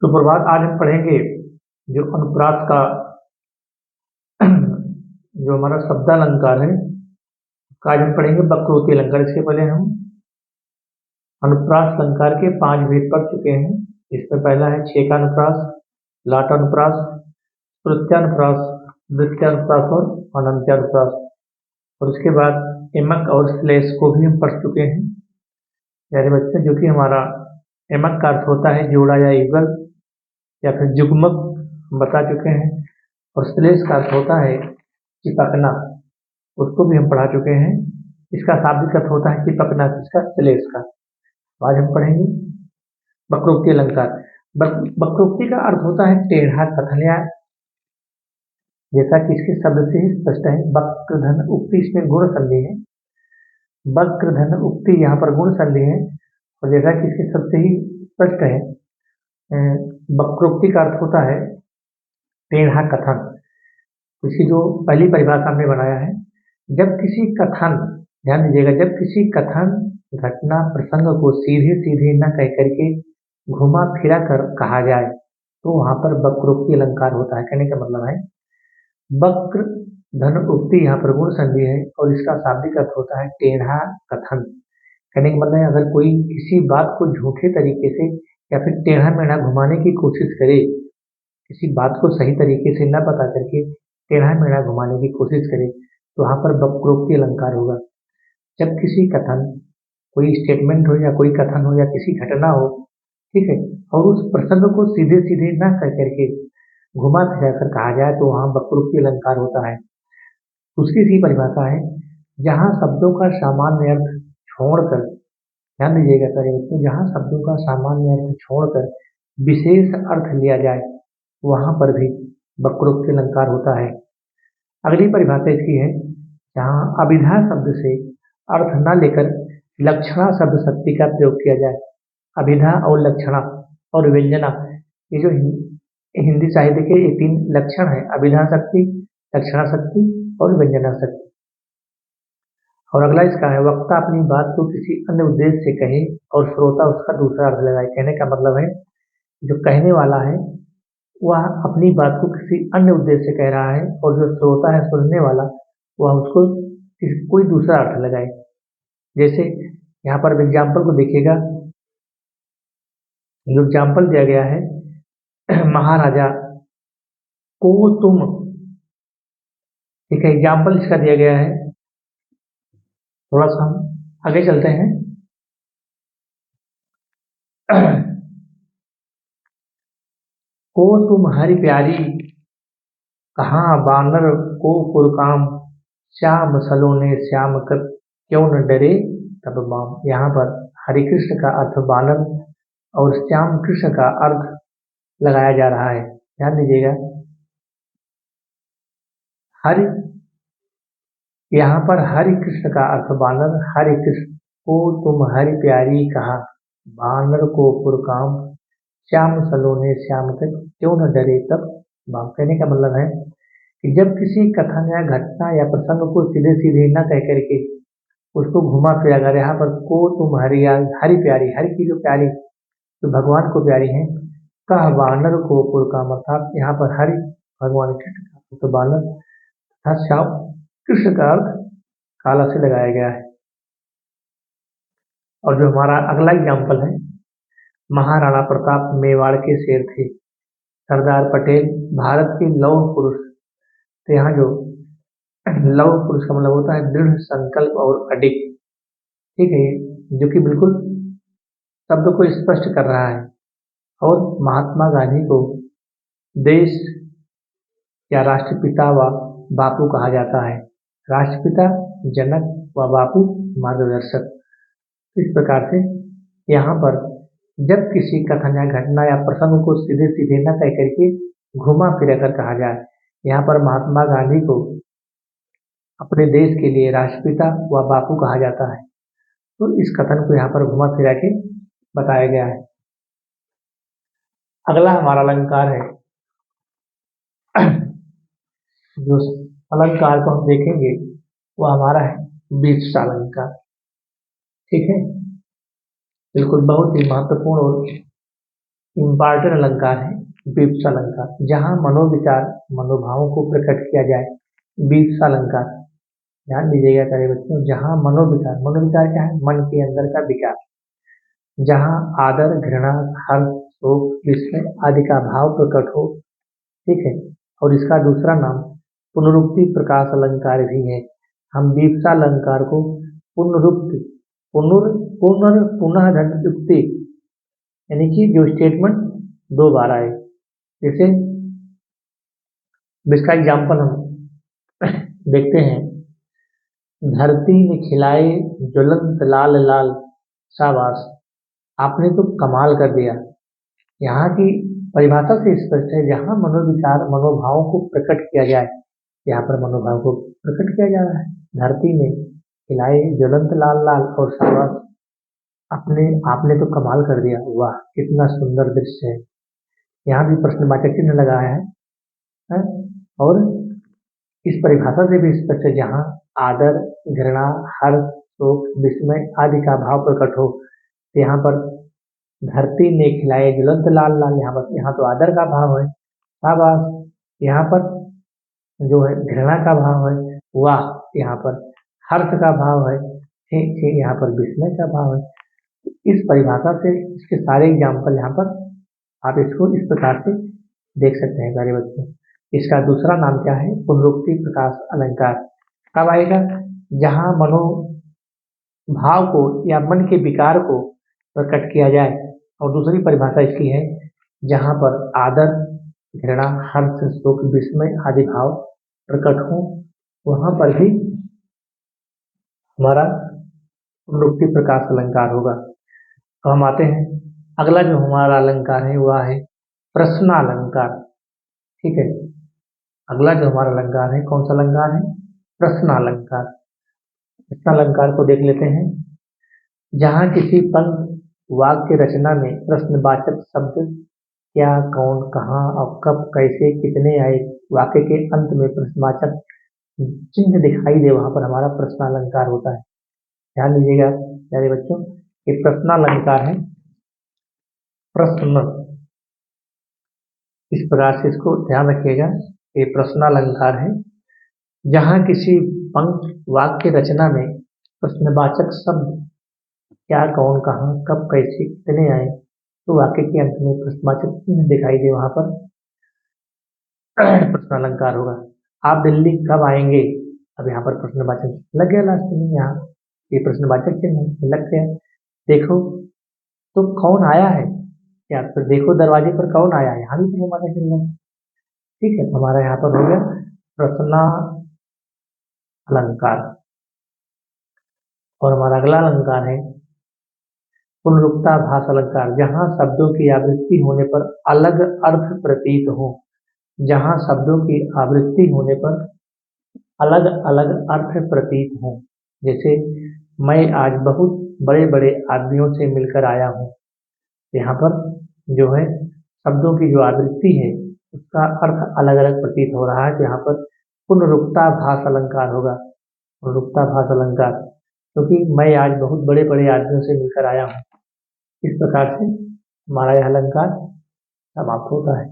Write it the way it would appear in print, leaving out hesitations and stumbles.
सुप्रभात। आज हम पढ़ेंगे जो अनुप्रास का जो हमारा शब्दालंकार है, उसका आज हम पढ़ेंगे वक्रोक्ति अलंकार। इसके पहले हम अनुप्रास अलंकार के 5 भेद पढ़ चुके हैं। इसमें पहला है छेका अनुप्रास, लाट अनुप्रास, प्रत्यानुप्रास, वृत्यानुप्रास और अनंत्यानुप्रास। और उसके बाद एमक और श्लेष को भी हम पढ़ चुके हैं प्यारे बच्चे, जो कि हमारा एमक का अर्थ होता है जोड़ा या युगल या फिर जुगमक, हम बता चुके हैं। और श्लेष का अर्थ होता है चिपकना, उसको भी हम पढ़ा चुके हैं। इसका शाब्दिक अर्थ होता है चिपकना, इसका श्लेष का। आज हम पढ़ेंगे वक्रोक्ति अलंकार। वक्रोक्ति का अर्थ होता है टेढ़ा कथन, या जैसा कि इसके शब्द से ही स्पष्ट है। वक्र धन उक्ति, इसमें गुण संधि है। वक्र धन उक्ति यहाँ पर गुण संधि है। और जैसा कि इसके शब्द से ही स्पष्ट है, वक्रोक्ति का अर्थ होता है टेढ़ा कथन। इसकी जो पहली परिभाषा हमने बनाया है, जब किसी कथन, ध्यान दीजिएगा, जब किसी कथन घटना प्रसंग को सीधे सीधे न कह करके घुमा फिरा कर कहा जाए तो वहां पर वक्रोक्ति अलंकार होता है। कहने का मतलब है वक्र धन उक्ति यहाँ पर गुण संधि है और इसका शाब्दिक अर्थ होता है टेढ़ा कथन। कहने का मतलब है अगर कोई किसी बात को झूठे तरीके से या फिर टेढ़ा मेढ़ा घुमाने की कोशिश करे, किसी बात को सही तरीके से न बता करके टेढ़ा मेढ़ा घुमाने की कोशिश करे, तो वहां पर वक्रोक्ति अलंकार होगा। जब किसी कथन, कोई स्टेटमेंट हो या कोई कथन हो या किसी घटना हो, ठीक है, और उस प्रसंग को सीधे सीधे न कह करके घुमा फिरा कर कहा जाए तो वहां वक्रोक्ति अलंकार होता है। उसकी सी परिभाषा है, जहां शब्दों का सामान्य अर्थ छोड़कर, ध्यान दीजिएगा सारे बच्चों, जहां शब्दों का सामान्य अर्थ छोड़कर विशेष अर्थ लिया जाए वहां पर भी वक्रोक्ति अलंकार होता है। अगली परिभाषा इसकी है, जहां अभिधा शब्द से अर्थ न लेकर लक्षणा शब्द शक्ति का प्रयोग किया जाए। अभिधा और लक्षणा और व्यंजना, ये जो हिंदी साहित्य के ये 3 लक्षण है, अभिधा शक्ति, लक्षणा शक्ति और व्यंजना शक्ति। और अगला इसका है, वक्ता अपनी बात को किसी अन्य उद्देश्य से कहे और श्रोता उसका दूसरा अर्थ लगाए। कहने का मतलब है जो कहने वाला है वह अपनी बात को किसी अन्य उद्देश्य से कह रहा है और जो श्रोता है, सुनने वाला, वह उसको कोई दूसरा अर्थ लगाए। जैसे यहाँ पर एग्जाम्पल को देखिएगा, जो एग्जाम्पल दिया गया है, महाराजा को तुम, ठीक है, एग्जाम्पल इसका दिया गया है। थोड़ा सा हम आगे चलते हैं। को तुम्हारी प्यारी, कहाँ बानर को पुरकाम, श्याम सलोने श्याम कर क्यों न डरे तब बाम। यहाँ पर हरि कृष्ण का अर्थ बानर और श्याम कृष्ण का अर्थ लगाया जा रहा है। ध्यान दीजिएगा, हरि, यहाँ पर हरि कृष्ण का अर्थ बानर, हरि कृष्ण को तुम्हारी प्यारी, कहा बानर को पुरकाम, श्याम सलोने श्याम तक क्यों न डरे तब बाम। कहने का मतलब है कि जब किसी कथन या घटना या प्रसंग को सीधे सीधे न कह करके उसको घुमा फिरा कर, यहाँ पर को तुम्हारी हरि प्यारी, हरि की जो प्यारी, जो भगवान को प्यारी है, कह बानर को पुरकाम, अर्थात यहाँ पर हरि भगवान कृष्ण का तो बानर तथा श्याम कृष्ण का अर्थ काला से लगाया गया है। और जो हमारा अगला एग्जाम्पल है, महाराणा प्रताप मेवाड़ के शेर थे, सरदार पटेल भारत के लौह पुरुष। तो यहाँ जो लौह पुरुष का मतलब होता है दृढ़ संकल्प और अडिग, ठीक है, जो कि बिल्कुल शब्द को स्पष्ट कर रहा है। और महात्मा गांधी को देश या राष्ट्रपिता व बापू कहा जाता है। राष्ट्रपिता, जनक व बापू मार्गदर्शक। इस प्रकार से यहाँ पर जब किसी कथन या घटना या प्रसंग को सीधे सीधे न कह करके घुमा फिरा कर कहा जाए, यहाँ पर महात्मा गांधी को अपने देश के लिए राष्ट्रपिता व बापू कहा जाता है। तो इस कथन को यहाँ पर घुमा फिरा के बताया गया है। अगला हमारा अलंकार है, जो अलंकार को हम देखेंगे वो हमारा है बीजसा अलंकार। ठीक है, बिल्कुल बहुत ही महत्वपूर्ण और इम्पॉर्टेंट अलंकार है वीप्सा अलंकार, जहाँ मनोविचार मनोभावों को प्रकट किया जाए। वीप्सा अलंकार, ध्यान दीजिएगा प्यारे बच्चों, जहाँ मनोविचार, मनोविचार क्या है? मन के अंदर का विचार, जहाँ आदर, घृणा, हर्ष, शोक, विस्मय आदि का भाव प्रकट हो। ठीक है। और इसका दूसरा नाम पुनरुक्ति प्रकाश अलंकार भी है। हम वीप्सा अलंकार को पुनरुक्ति, पुनः धनुक्ति, यानी कि जो स्टेटमेंट दो बार आए, जैसे इसका एग्जाम्पल हम देखते हैं। धरती ने खिलाए ज्वलंत लाल लाल, शाबाश, आपने तो कमाल कर दिया। यहाँ की परिभाषा से स्पष्ट है, जहाँ मनोविचार मनोभावों को प्रकट किया जाए, यहाँ पर मनोभाव को प्रकट किया जा रहा है। धरती ने खिलाए ज्वलंत लाल लाल और शाबाश, आपने तो कमाल कर दिया, वाह कितना सुंदर दृश्य है। यहाँ भी प्रश्नवाचक चिन्ह लगाया है। और इस परिभाषा से भी स्पष्ट है, जहाँ आदर, घृणा, हर्ष, शोक, विस्मय आदि का भाव प्रकट हो। यहाँ पर धरती ने खिलाए ज्वलंत लाल लाल, यहाँ तो आदर का भाव है, शाबाश। यहाँ पर जो है घृणा का भाव है, वाह। यहाँ पर हर्ष का भाव है, ठीक ठीक। यहाँ पर विस्मय का भाव है। इस परिभाषा से इसके सारे एग्जाम्पल यहाँ पर आप इसको इस प्रकार से देख सकते हैं प्यारे बच्चों। इसका दूसरा नाम क्या है? पुनरुक्ति प्रकाश अलंकार। कब आएगा? जहाँ मनोभाव को या मन के विकार को प्रकट किया जाए। और दूसरी परिभाषा इसकी है, जहाँ पर आदर, घृणा, हर्ष, शोक, विस्मय आदि भाव प्रकट हो, वहाँ पर भी हमारा पुनरुक्ति प्रकाश अलंकार होगा। तो हम आते हैं, अगला जो हमारा अलंकार है वह है प्रश्नालंकार। ठीक है, अगला जो हमारा अलंकार है, कौन सा अलंकार है? प्रश्नालंकार। प्रश्नालंकार को देख लेते हैं। जहाँ किसी पंक्ति वाक्य रचना में प्रश्नवाचक शब्द क्या, कौन, कहाँ और कब, कैसे, कितने आए, वाक्य के अंत में प्रश्नवाचक चिन्ह दिखाई दे, वहां पर हमारा प्रश्नालंकार होता है। ध्यान दीजिएगा प्यारे बच्चों, ये प्रश्नालंकार है। प्रश्न, इस प्रकार से इसको ध्यान रखिएगा, ये प्रश्नालंकार है। जहाँ किसी पंक्ति वाक्य रचना में प्रश्नवाचक शब्द क्या, कौन, कहाँ, कब, कैसे, कितने आए, तो वाक्य के अंत में प्रश्नवाचक चिन्ह दिखाई दे, वहां पर प्रश्नालंकार होगा। आप दिल्ली कब आएंगे? अब यहाँ पर प्रश्नवाचक लग गया लास्ट में, यहाँ ये प्रश्नवाचक चिन्ह लग गया। देखो तो कौन आया है, या फिर देखो दरवाजे पर कौन आया है, यहाँ भी प्रश्नवाचक चिन्ह है। ठीक है, तो हमारा यहाँ पर हो गया प्रश्नालंकार। और हमारा अगला अलंकार है पुनरुक्ताभास अलंकार। जहाँ शब्दों की आवृत्ति होने पर अलग अर्थ प्रतीत हो, जहाँ शब्दों की आवृत्ति होने पर अलग अलग अर्थ प्रतीत हो। जैसे मैं आज बहुत बड़े बड़े आदमियों से मिलकर आया हूँ, यहाँ पर जो है शब्दों की जो आवृत्ति है उसका अर्थ अलग अलग प्रतीत हो रहा है, तो यहाँ पर पुनरुक्ताभास अलंकार होगा। पुनरुक्ताभास अलंकार, क्योंकि मैं आज बहुत बड़े बड़े आदमियों से मिलकर आया हूँ। इस प्रकार से हमारा यह अलंकार समाप्त होता है।